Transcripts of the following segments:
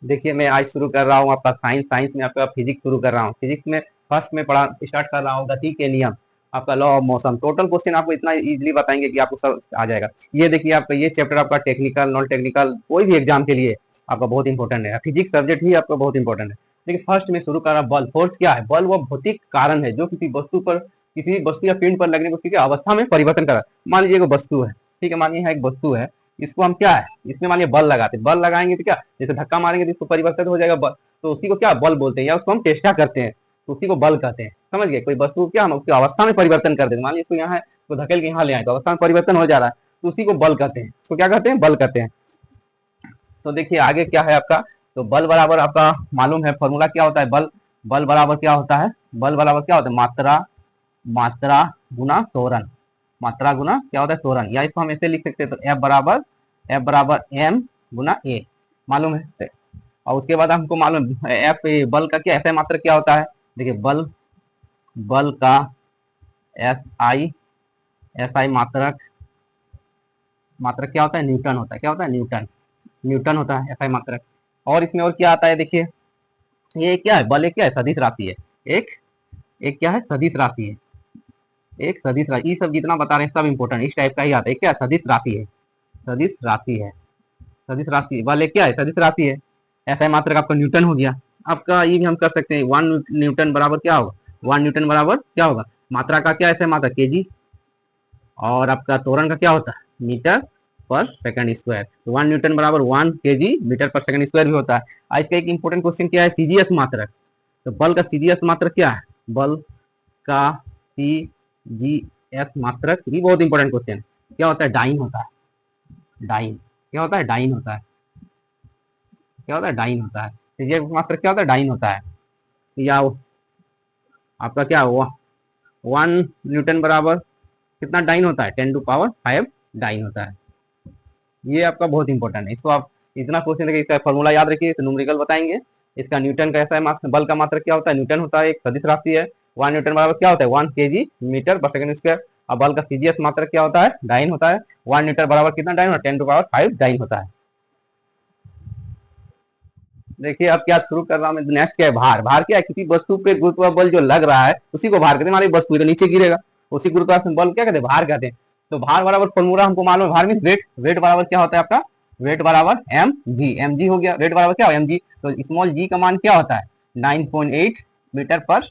देखिए मैं आज शुरू कर रहा हूँ आपका साइंस में आपका फिजिक्स शुरू कर रहा हूँ। फिजिक्स में फर्स्ट में पढ़ा स्टार्ट कर रहा हूँ गति के नियम, आपका law of motion. Total question आपको इतना इजीली बताएंगे कि आपको सब आ जाएगा। ये देखिए आपका ये चैप्टर आपका टेक्निकल नॉन टेक्निकल कोई भी एग्जाम के लिए आपका बहुत इंपॉर्टेंट है। फिजिक्स सब्जेक्ट ही आपका बहुत इंपॉर्टेंट है। देखिए फर्स्ट में शुरू कर रहा बल। फोर्स क्या है? बल वो भौतिक कारण है जो किसी वस्तु पर, किसी वस्तु या पिंड पर लगने पर उसकी अवस्था में परिवर्तन कर। मान लीजिए एक वस्तु है, ठीक है, मानिए एक वस्तु है, इसको हम क्या है, इसमें मान लीजिए बल लगाते, बल लगाएंगे तो क्या, जैसे धक्का मारेंगे तो इसको परिवर्तन हो जाएगा बल, तो उसी को क्या बल बोलते हैं, या उसको हम चेष्टा करते हैं तो उसी को बल कहते हैं। समझ गए? कोई वस्तु क्या हम उसकी अवस्था में परिवर्तन कर देते, मान लीजिए इसको यहाँ है तो धकेल के यहाँ ले आए तो अवस्था में परिवर्तन हो जा रहा है, तो उसी को बल कहते हैं। इसको क्या कहते हैं? बल कहते हैं। तो देखिए आगे क्या है आपका, तो बल बराबर आपका मालूम है फॉर्मूला क्या होता है, बल बल बराबर क्या होता है, बल बराबर क्या होता है, मात्रा मात्रा गुना त्वरण, मात्रा गुना क्या होता है, त्वरण। या इसको हम ऐसे लिख सकते हैं, तो एफ बराबर एम गुना ए, मालूम है। और उसके बाद हमको मालूम एफ बल का क्या ऐसा मात्रक क्या होता है। देखिए बल बल का एस आई मात्रक मात्रक क्या होता है, न्यूटन होता है। क्या होता है? न्यूटन, न्यूटन होता है एस आई मात्रक। और इसमें और क्या आता है, देखिए ये क्या है, बल एक क्या है, सदिश राशि है। एक एक क्या है, सदिश राशि है, एक सदिश राशि। ये सब जितना बता रहे हैं सब इंपॉर्टेंट इस टाइप का ही आता है। क्या सदिश राशि है, सदिश राशि है, सदिश राशि। बल एक क्या है, सदिश राशि है। ऐसा मात्रक आपका न्यूटन हो गया। आपका ये भी हम कर सकते हैं, 1 न्यूटन बराबर क्या होगा, 1 न्यूटन बराबर क्या होगा, मात्रा का क्या ऐसा मात्रा केजी, और आपका त्वरण का क्या होता है, मीटर पर सेकंड स्क्वायर। तो 1 न्यूटन बराबर 1 केजी मीटर पर सेकंड स्क्वायर भी होता है। आज का एक इंपॉर्टेंट क्वेश्चन क्या है, सीजीएस मात्रक। तो बल का सीजीएस मात्रक क्या है, बल का सीजीएस मात्रक, ये बहुत इंपॉर्टेंट क्वेश्चन क्या होता है, डाइन होता है। डाइन क्या होता है, डाइन होता है। क्या होता है, डाइन होता है। सीजीएस मात्रक क्या होता है, डाइन होता है। या आपका क्या हुआ, 1 न्यूटन बराबर कितना डाइन होता है, 10⁵ डाइन होता है। ये आपका बहुत इंपॉर्टेंट है, इसको आप इतना क्वेश्चन देखिए, इसका फॉर्मूला याद रखिए तो न्यूमेरिकल बताएंगे। इसका न्यूटन का ऐसा है, बल का मात्रक क्या होता है, न्यूटन होता है, एक सदिश राशि है। 1 न्यूटन बराबर क्या होता है, 1 केजी मीटर पर सेकंड स्क्वायर। और बल का सीजीएस मात्रक क्या होता है, डाइन होता है। 1 न्यूटन बराबर कितना डाइन होता है, 10⁵ डाइन होता है। देखिए अब क्या शुरू कर रहा हूँ मैं, नेक्स्ट क्या है, भार। भार क्या है, किसी वस्तु पे गुरुत्व बल जो लग रहा है उसी को भार कहते हैं। मान लीजिए वस्तु तो नीचे गिरेगा, उसी गुरुत्वाकर्षण बल क्या कहते हैं, भार कहते हैं। तो भार बराबर फॉर्मूला हमको मालूम है, भार मीन वेट। वेट बराबर क्या होता है आपका, वेट बराबर एम जी, एम जी हो गया। वेट बराबर क्या हो, एम जी। तो स्मॉल जी का मान क्या होता है, 9.8 मीटर पर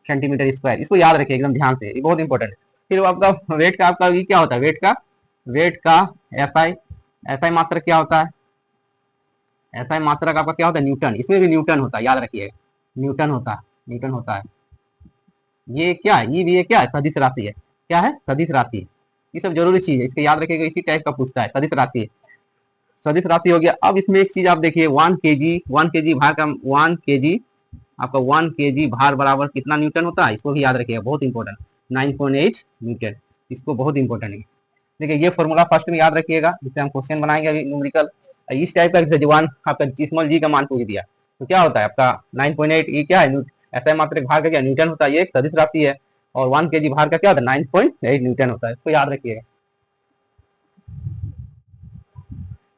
सेंटीमीटर स्क्वायर। इसको याद रखिए एकदम ध्यान से, ये बहुत इंपॉर्टेंट है। फिर आपका वेट का आपका ये क्या होता है, वेट का एस आई मात्रक क्या होता है, ऐसा मात्रक आपका क्या होता है, न्यूटन। इसमें भी न्यूटन होता है, याद रखिएगा, न्यूटन होता है, न्यूटन होता है। ये क्या है, ये भी ये क्या है, सदिश राशि है। क्या है, सदिश राशि। ये सब जरूरी चीज है, इसके याद रखिएगा, इसी टाइप का पूछता है, सदिश राशि है। सदिश राशि हो गया। अब इसमें एक चीज आप देखिए, 1 केजी भार का 1 केजी, आपका 1 केजी भार बराबर कितना न्यूटन होता है, इसको भी याद रखिएगा, बहुत इंपॉर्टेंट, 9.8 न्यूटन। इसको बहुत इंपॉर्टेंट है। देखिए ये फॉर्मूला फर्स्ट में याद रखिएगा, जिससे हम क्वेश्चन बनाएंगे अभी न्यूमेरिकल। इस टाइप का जैसे जवान आपका स्मॉल जी का मान पूछ दिया तो क्या होता है आपका 9.8, ये क्या है, ऐसा मात्रक भार का क्या, न्यूटन होता है। ये एक सदिश राशि है। और 1 केजी भार का क्या होता है, 9.8 न्यूटन होता है। इसको याद रखिएगा।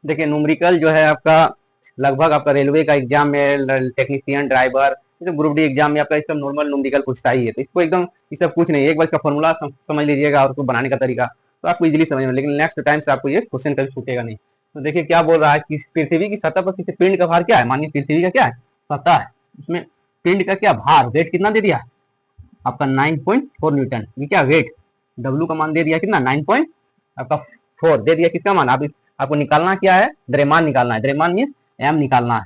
देखिए न्यूमेरिकल जो है आपका लगभग आपका रेलवे का एग्जाम में, technician driver, group D exam में आपका एकदम नॉर्मल न्यूमेरिकल पूछता ही है। तो इसको एकदम ये सब कुछ नहीं, एक बार इसका फॉर्मूला समझ लीजिएगा और उसको बनाने का तरीका तो आपको इजीली समझ में। लेकिन नेक्स्ट टाइम से आपको ये क्वेश्चन कभी छूटेगा नहीं। तो देखिए क्या बोल रहा है कि पृथ्वी की सतह पर किसी पिंड का भार क्या है, मानिए पृथ्वी का क्या है, सतह है, उसमें पिंड का क्या भार, वेट कितना दे दिया आपका 9.4 न्यूटन। ये क्या वेट, डब्ल्यू का मान दे दिया कितना, 9.4 दे दिया। किसका मान, आपको निकालना क्या है, द्रव्यमान निकालना है। द्रव्यमान मीन एम निकालना है,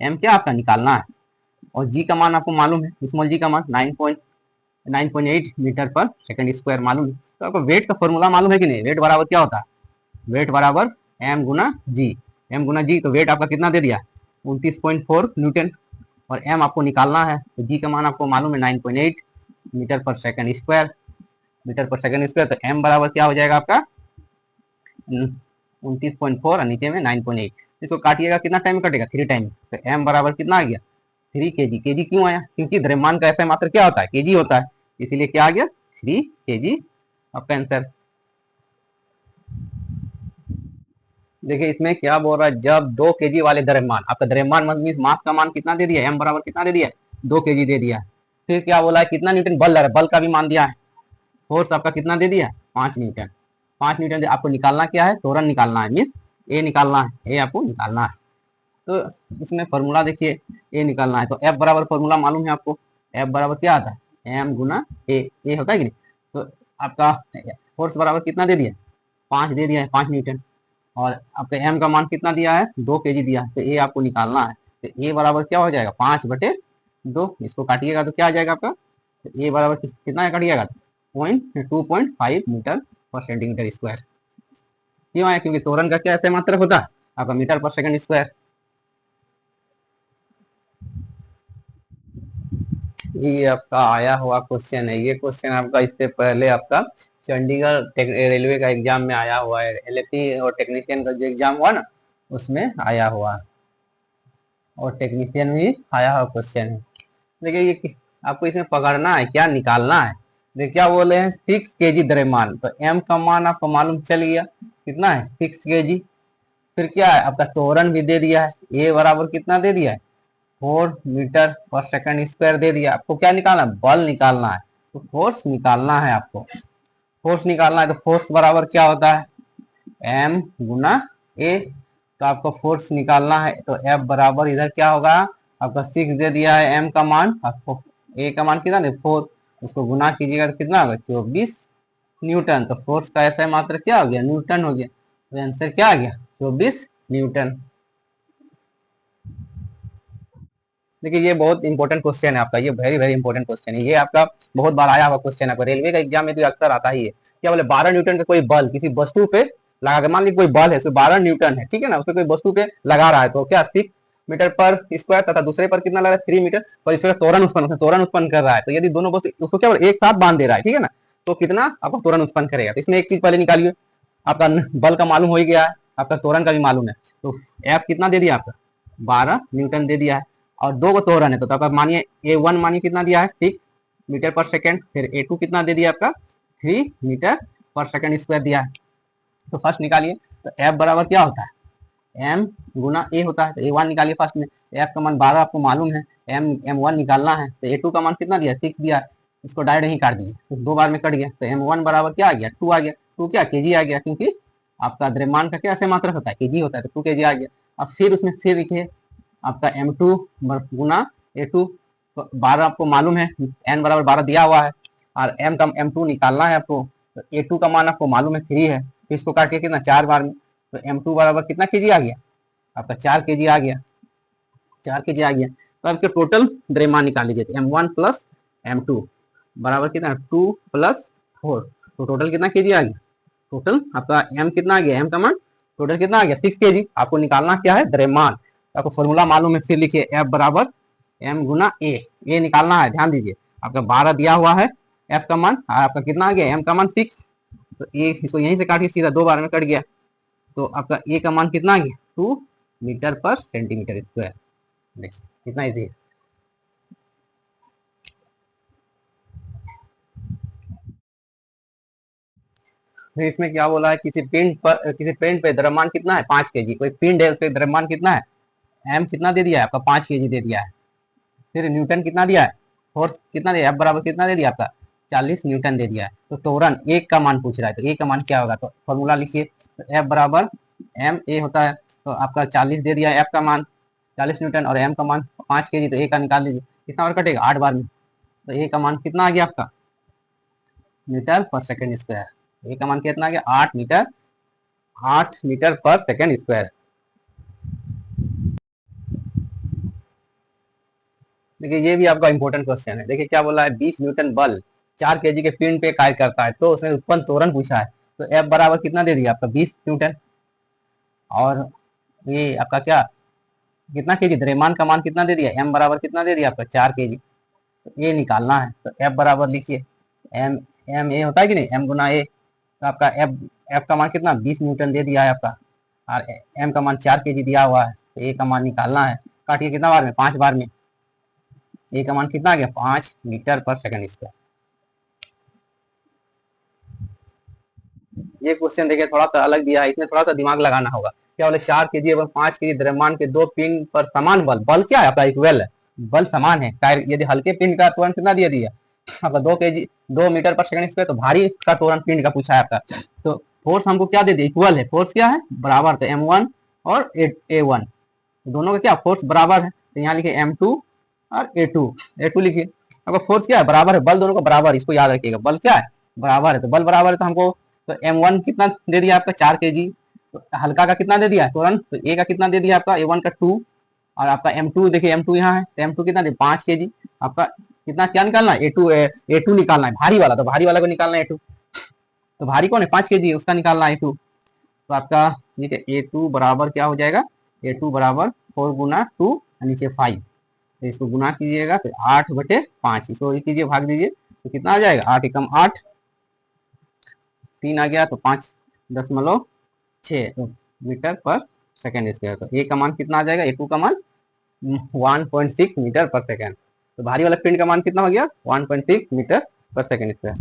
एम क्या आपका निकालना है। और जी का मान आपको मालूम है, स्मॉल जी का मान 9.8 मीटर पर सेकंड स्क्वायर मालूम है। तो आपको वेट का फॉर्मूला मालूम है कि नहीं, वेट बराबर क्या होता है, वेट बराबर एम गुना जी, एम गुना जी। तो वेट आपका कितना दे दिया, 29.4 न्यूटन। और एम आपको निकालना है, तो जी का मान आपको मालूम है 9.8 मीटर पर सेकंड स्क्वायर, मीटर पर सेकंड स्क्वायर। तो एम बराबर क्या हो जाएगा आपका 29.4 और नीचे में 9.8। इसको काटिएगा, कितना टाइम कटेगा, 3 टाइम। तो एम बराबर कितना आ गया, 3 केजी। केजी क्यों आया, क्योंकि द्रव्यमान का ऐसा मात्र क्या होता है, केजी होता है, इसीलिए क्या आ गया 3 केजी आपका आंसर। देखिए इसमें क्या बोल रहा है, जब 2 kg वाले द्रव्यमान, आपका द्रव्यमान मीन मास का मान कितना दे दिया, एम बराबर कितना दे दिया, 2 kg दे दिया। फिर क्या बोला है, कितना न्यूटन बल लग रहा है, बल का भी मान दिया है। फोर्स आपका कितना दे दिया, 5 न्यूटन। 5 न्यूटन आपको निकालना क्या है, त्वरण निकालना है, मीन ए निकालना है, ए आपको निकालना है। तो इसमें फॉर्मूला देखिए, ए निकालना है तो एफ बराबर फॉर्मूला मालूम है आपको, एफ बराबर क्या आता है, एम गुना ए होता है कि नहीं। तो आपका फोर्स बराबर कितना दे दिया, 5 दे दिया है, 5 न्यूटन। और आपका एम का मान कितना दिया है, 2 kg दिया है, तो ए आपको निकालना है। तो ए बराबर क्या हो जाएगा, 5/2। इसको काटिएगा तो क्या आ जाएगा आपका, तो ए बराबर कितना काटिएगा, 2.5 मीटर पर सेंटीमीटर स्क्वायर। क्यों आया, क्योंकि त्वरण का क्या ऐसे मात्रक होता है आपका, मीटर पर सेकंड स्क्वायर। ये आपका आया हुआ क्वेश्चन है, ये क्वेश्चन आपका इससे पहले आपका चंडीगढ़ रेलवे का एग्जाम में आया हुआ है, एलएपी और टेक्नीशियन का जो एग्जाम हुआ ना उसमें आया हुआ है, और टेक्नीशियन भी आया हुआ क्वेश्चन है। देखिए ये आपको इसमें पकड़ना है, क्या निकालना है। देखिए क्या बोले हैं, 6 kg द्रव्यमान, तो एम का मान आपको मालूम चल गया कितना है, 6 kg। फिर क्या है, आपका त्वरण भी दे दिया है, ए बराबर कितना दे दिया है, 4 मीटर पर सेकंड स्क्वायर दे दिया। आपको क्या निकालना है, बल निकालना है, तो फोर्स निकालना है आपको, फोर्स निकालना है। तो फोर्स बराबर क्या होता है, एम गुना ए। तो आपको फोर्स निकालना है, तो एफ बराबर इधर क्या होगा, आपका 6 दे दिया है एम का मान, आपको ए का मान कितना दे 4, उसको गुना कीजिएगा तो कितना होगा, 24 न्यूटन। तो फोर्स का ऐसा मात्र क्या हो गया, न्यूटन हो गया। तो आंसर क्या आ गया, 24 न्यूटन। देखिए ये बहुत इंपॉर्टेंट क्वेश्चन है आपका, ये वेरी वेरी इंपॉर्टेंट क्वेश्चन है, ये आपका बहुत बार आया हुआ क्वेश्चन है, आपका रेलवे का एग्जाम में तो अक्सर आता ही है। क्या बोले, 12 न्यूटन का कोई बल किसी वस्तु पे लगा के, मान लीजिए कोई बल है उसमें 12 न्यूटन है, ठीक है ना, उसमें कोई वस्तु पे लगा रहा है, तो क्या 6 मीटर पर स्क्वायर, तथा दूसरे पर कितना लगा, 3 मीटर पर स्क्वायर त्वरण उत्पन्न कर रहा है। तो यदि दोनों वस्तु उसको क्या एक साथ बांध दे रहा है, ठीक है ना, तो कितना आपका त्वरण उत्पन्न करेगा। तो इसमें एक चीज पहले निकालिए, आपका बल का मालूम हो ही गया है, आपका त्वरण का भी मालूम है। तो एफ कितना दे दिया आपका, 12 न्यूटन दे दिया है, और दो को त्वरण है, तो मानिए A1 मानिए कितना दिया है, 6 मीटर पर सेकेंड। फिर A2 कितना दे दिया आपका, 3 मीटर पर सेकेंड स्क्वायर दिया है। तो फर्स्ट निकालिए, तो एफ बराबर क्या होता है, एम गुना ए होता है। तो A1 निकालिए फर्स्ट में, एफ का मान 12 आपको मालूम है, M1 निकालना है। तो A2 का मान कितना दिया, 6 दिया है, इसको डायरेक्ट ही काट दीजिए, तो 2 बार में कट गया। तो M1 बराबर क्या आ गया, 2 आ गया। 2 क्या, kg आ गया, क्योंकि आपका द्रव्यमान का क्या ऐसे मात्रक होता है, kg होता है, तो 2 kg आ गया। अब फिर उसमें फिर लिखिए, आपका M2 गुना A2, 12 आपको मालूम है, n बराबर 12 दिया हुआ है, और M2 निकालना है आपको। तो A2 का मान आपको मालूम है 3 है, तो इसको काट के कितना 4 बार में, तो M2 बराबर कितना kg आ गया, आपका 4 kg आ गया, 4 kg आ गया। तो अब इसका टोटल द्रव्यमान निकाल लीजिए, M1 प्लस M2 बराबर कितना, 2 प्लस 4, तो टोटल कितना kg आ गया, टोटल आपका m कितना आ गया, m का मान टोटल कितना आ गया, 6 kg। आपको निकालना क्या है, द्रव्यमान। आपको फॉर्मूला मालूम है, फिर लिखिए f बराबर m गुना ए निकालना है। ध्यान दीजिए, आपका 12 दिया हुआ है f का मान, और आपका कितना आ गया, m का मान 6। तो ए इसको यहीं से काटिए, सीधा 2 बार में कट गया। तो आपका ए का मान कितना आ गया, 2 मीटर पर सेंटीमीटर स्क्वायर। देखिए कितना इजी है। फिर इसमें क्या बोला है, किसी पिंड पे द्रव्यमान कितना है, 5 kg। कोई पिंड है, उस पर द्रव्यमान कितना है, एम कितना दे दिया है आपका, 5 kg दे दिया है। फिर न्यूटन कितना दिया है, फोर्स कितना दिया, एफ बराबर कितना दे दिया आपका, 40 न्यूटन दे दिया है। तो त्वरण एक का मान पूछ रहा है, तो ए का मान क्या होगा, तो फॉर्मूला लिखिए, तो एफ बराबर एम ए होता है। तो आपका 40 दे दिया है एफ का मान, 40 न्यूटन, और एम का मान 5 kg, तो ए का निकाल लीजिए, कितना बार कटेगा, 8 बार में। तो ए का मान कितना आ गया आपका, मीटर पर सेकेंड स्क्वायर। ए का मान कितना आ गया, 8 मीटर, 8 मीटर पर सेकेंड स्क्वायर। देखिए ये भी आपका इंपॉर्टेंट क्वेश्चन है। देखिए क्या बोला है, 20 न्यूटन बल 4 kg के पिंड पे कार्य करता है, तो उसमें उत्पन्न त्वरण पूछा है। तो एफ बराबर कितना दे दिया आपका, 20 न्यूटन। और ये आपका क्या, कितना केजी, द्रव्यमान का मान कितना दे दिया, एम बराबर कितना दे दिया आपका, 4 kg। तो ये निकालना है, तो एफ बराबर लिखिए, एम एम ए होता है कि नहीं, एम गुना ए। तो आपका एफ एफ का मान कितना, 20 न्यूटन दे दिया है आपका, और एम का मान 4 kg दिया हुआ है। तो ए का मान निकालना है, काटिए कितना बार में, 5 बार में। ए का मान कितना आ गया, 5 मीटर पर सेकेंड स्क्वायर। ये क्वेश्चन देखिए थोड़ा सा अलग दिया है, इसमें थोड़ा सा दिमाग लगाना होगा। क्या बोले 4 केजी एवं 5 केजी द्रव्यमान के दो पिंड पर समान बल, बल क्या है आपका इक्वल है, बल समान है। टायर यदि हल्के पिंड का त्वरण कितना दिया दिया आपका 2 केजी 2 मीटर पर सेकंड स्क्वायर, तो भारी का त्वरण पिंड का पूछा है आपका। तो फोर्स हमको क्या दे दिया, इक्वल है, फोर्स क्या है बराबर, तो M1 और A1 दोनों का क्या फोर्स बराबर है, तो यहाँ लिखिए M2 और A2 लिखिए। आपका फोर्स क्या है बराबर है, बल दोनों का बराबर, इसको याद रखिएगा, बल क्या है बराबर है, तो बल बराबर है तो हमको, तो M1 कितना दे दिया आपका 4 केजी, तो हल्का का कितना दे दिया तुरंत, तो ए का कितना दे दिया आपका A1 का 2, और आपका M2 देखिए M2 यहाँ है, तो M2 कितना दे 5 केजी। आपका कितना क्या निकालना है A2 निकालना है, भारी वाला, तो भारी वाला को निकालना है A2, तो भारी कौन है 5 केजी, उसका निकालना है A2। तो आपका ठीक है A2 बराबर क्या हो जाएगा, A2 बराबर 4 गुना 2 नीचे 5, तो इसको गुना कीजिएगा तो 8/5, इसको कीजिए भाग दीजिए, तो कितना आ जाएगा 8 एकम 8, 3 आ गया, तो 5.6 तो मीटर पर सेकेंड स्क्वायर। तो ए का मान कितना आ जाएगा, A2 का मान 1.6 मीटर पर सेकेंड। तो भारी वाला पिंड का मान कितना हो गया 1.6 मीटर पर सेकेंड स्क्वायर।